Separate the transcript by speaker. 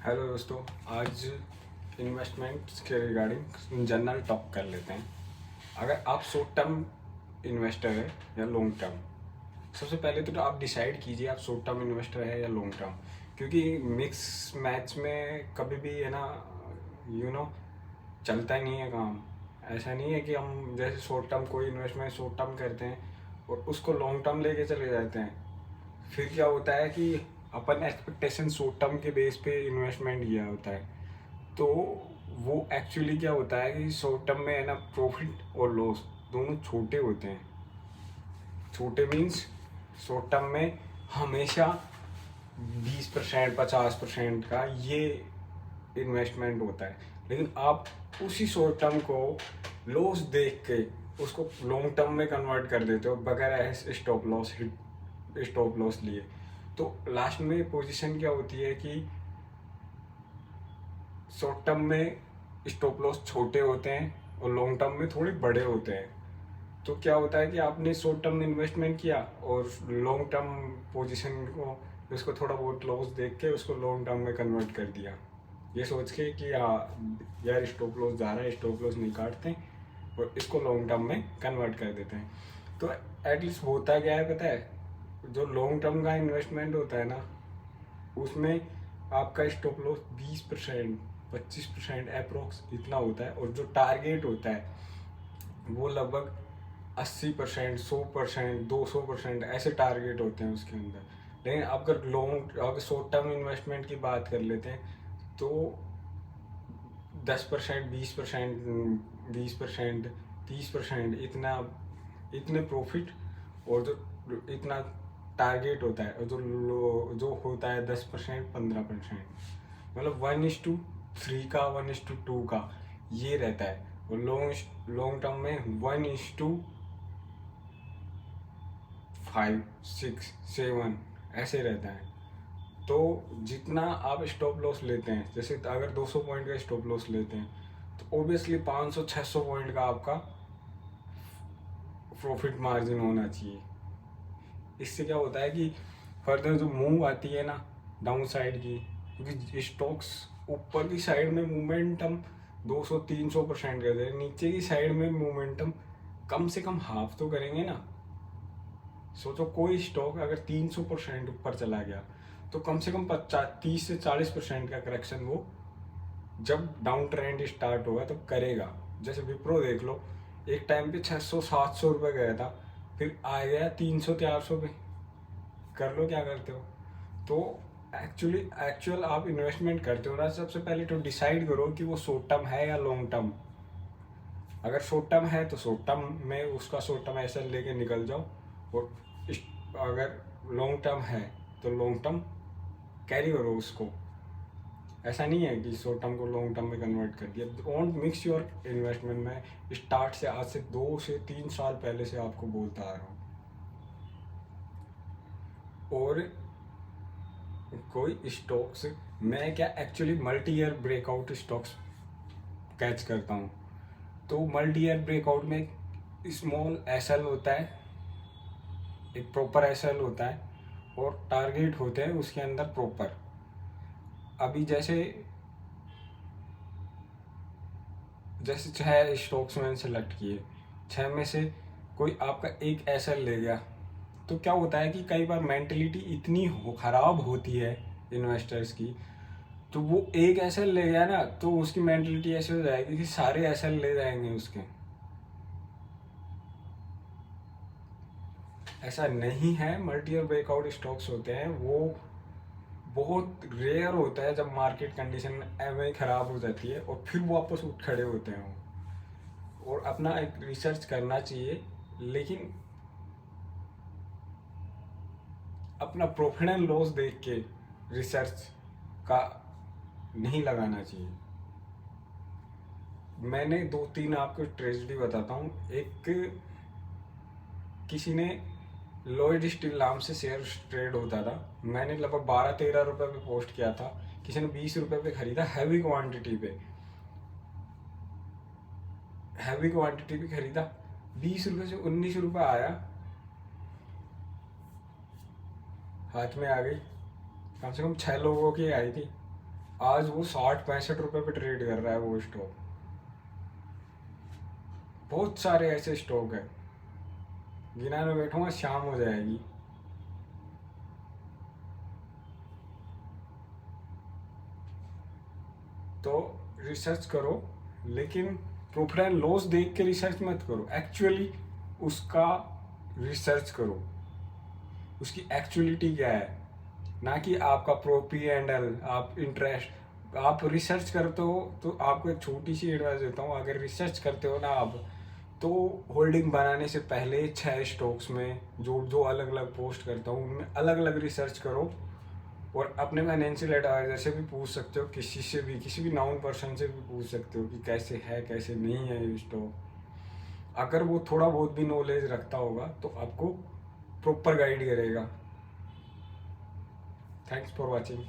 Speaker 1: Hello दोस्तों, आज investments के रिगार्डिंग जनरल टॉक कर लेते हैं। अगर आप शॉर्ट टर्म इन्वेस्टर है या लॉन्ग टर्म, सबसे पहले तो आप डिसाइड कीजिए आप शॉर्ट टर्म इन्वेस्टर है या लॉन्ग टर्म। क्योंकि मिक्स मैच में कभी भी है ना, चलता ही नहीं है काम। ऐसा नहीं है कि हम जैसे शॉर्ट टर्म कोई इन्वेस्टमेंट शॉर्ट टर्म करते हैं और उसको लॉन्ग टर्म लेके चले जाते हैं। फिर क्या होता है कि अपन एक्सपेक्टेशन शॉर्ट टर्म के बेस पे इन्वेस्टमेंट किया होता है, तो वो एक्चुअली क्या होता है कि शॉर्ट टर्म में है ना, प्रॉफिट और लॉस दोनों छोटे होते हैं। छोटे मीन्स शॉर्ट टर्म में हमेशा 20% 50% का ये इन्वेस्टमेंट होता है, लेकिन आप उसी शॉर्ट टर्म को लॉस देख के उसको लॉन्ग टर्म में कन्वर्ट कर देते हो बगैर स्टॉप लॉस लिए। तो लास्ट में पोजीशन क्या होती है कि शॉर्ट टर्म में स्टॉप लॉस छोटे होते हैं और लॉन्ग टर्म में थोड़े बड़े होते हैं। तो क्या होता है कि आपने शॉर्ट टर्म इन्वेस्टमेंट किया और लॉन्ग टर्म पोजीशन को उसको थोड़ा बहुत लॉस देख के उसको लॉन्ग टर्म में कन्वर्ट कर दिया, ये सोच के कि यार स्टॉप लॉस जा रहा है, स्टॉप लॉस नहीं काटते हैं और इसको लॉन्ग टर्म में कन्वर्ट कर देते हैं। तो एटलीस्ट होता क्या है पता है, जो लॉन्ग टर्म का इन्वेस्टमेंट होता है ना, उसमें आपका स्टॉप लॉस 20% 25% अप्रोक्स इतना होता है, और जो टारगेट होता है वो लगभग 80% 100% 200% ऐसे टारगेट होते हैं उसके अंदर। लेकिन अगर शॉर्ट टर्म इन्वेस्टमेंट की बात कर लेते हैं तो 10% 20% 30% इतने प्रॉफिट, और जो इतना टारगेट होता है, और जो होता है 10% 15%, मतलब 1:3 का 1:2 का ये रहता है। और लॉन्ग टर्म में 1:5 6 7 ऐसे रहता है। तो जितना आप स्टॉप लॉस लेते हैं, जैसे अगर 200 पॉइंट का स्टॉप लॉस लेते हैं तो ओबियसली 500-600 पॉइंट का आपका प्रॉफिट मार्जिन होना चाहिए। इससे क्या होता है कि फर्दर जो मूव आती है ना डाउन साइड की, क्योंकि स्टॉक्स ऊपर की साइड में मोमेंटम 200-300% करते हैं, नीचे की साइड में मोमेंटम कम से कम हाफ तो करेंगे ना। सोचो कोई स्टॉक अगर 300% ऊपर चला गया तो कम से कम 30 से 40% का करेक्शन वो जब डाउन ट्रेंड स्टार्ट होगा तब करेगा। जैसे विप्रो देख लो, एक टाइम पे 600-700 रुपये गया था, फिर आ गया 300-400 पे। कर लो क्या करते हो। तो एक्चुअल आप इन्वेस्टमेंट करते हो ना, सबसे पहले तो डिसाइड करो कि वो शॉर्ट टर्म है या लॉन्ग टर्म। अगर शॉर्ट टर्म है तो शॉर्ट टर्म में उसका शॉर्ट टर्म ऐसा लेके निकल जाओ, और अगर लॉन्ग टर्म है तो लॉन्ग टर्म कैरी करो उसको। ऐसा नहीं है कि शॉर्ट टर्म को लॉन्ग टर्म में कन्वर्ट कर दिया। डोंट मिक्स योर इन्वेस्टमेंट में। स्टार्ट से आज से 2 से 3 साल पहले से आपको बोलता आ रहा हूँ। और कोई स्टॉक्स, मैं क्या actually multi year breakout stocks catch करता हूँ। तो मल्टी ईयर ब्रेकआउट में स्मॉल एसएल होता है, एक प्रॉपर एसएल होता है, और टारगेट होते हैं उसके अंदर प्रॉपर। अभी जैसे 6 स्टॉक्स मैंने सेलेक्ट किए, 6 में से कोई आपका एक एसएल ले गया, तो क्या होता है कि कई बार मेंटलिटी इतनी खराब होती है इन्वेस्टर्स की, तो वो एक एसएल ले गया ना तो उसकी मेंटलिटी ऐसे हो जाएगी कि सारे एसएल ले जाएंगे उसके। ऐसा नहीं है। मल्टी ईयर ब्रेकआउट स्टॉक्स होते हैं, वो बहुत रेयर होता है जब मार्केट कंडीशन एवं ही खराब हो जाती है और फिर वापस उठ खड़े होते हैं वो। और अपना एक रिसर्च करना चाहिए, लेकिन अपना प्रॉफिट एंड लॉस देख के रिसर्च का नहीं लगाना चाहिए। मैंने 2-3 आपको ट्रेजेडी बताता हूँ। एक, किसी ने लॉयड स्टील नाम से शेयर ट्रेड होता था, मैंने लगभग 12-13 रुपये पे पोस्ट किया था, किसी ने 20 रुपये पे खरीदा, हैवी क्वांटिटी पे खरीदा, 20 रुपये से 19 रुपये आया, हाथ में आ गई। कम से कम 6 लोगों की आई थी। आज वो 60-65 रुपए पे ट्रेड कर रहा है वो स्टॉक। बहुत सारे ऐसे स्टॉक है, गिनाने बैठूंगा शाम हो जाएगी। तो रिसर्च करो, लेकिन प्रॉफिट एंड लॉस देख के रिसर्च मत करो, एक्चुअली उसका रिसर्च करो, उसकी एक्चुअलिटी क्या है, ना कि आपका प्रोपी एंड एल आप इंटरेस्ट। आप रिसर्च करते हो तो आपको एक छोटी सी एडवाइस देता हूँ, अगर रिसर्च करते हो ना आप, तो होल्डिंग बनाने से पहले 6 स्टॉक्स में जो जो अलग अलग पोस्ट करता हूँ उनमें अलग अलग रिसर्च करो, और अपने फाइनेंशियल एडवाइजर से भी पूछ सकते हो, किसी से भी, किसी भी नाउन पर्सन से भी पूछ सकते हो कि कैसे है कैसे नहीं है ये स्टॉक। अगर वो थोड़ा बहुत भी नॉलेज रखता होगा तो आपको प्रॉपर गाइड करेगा। Thanks for watching.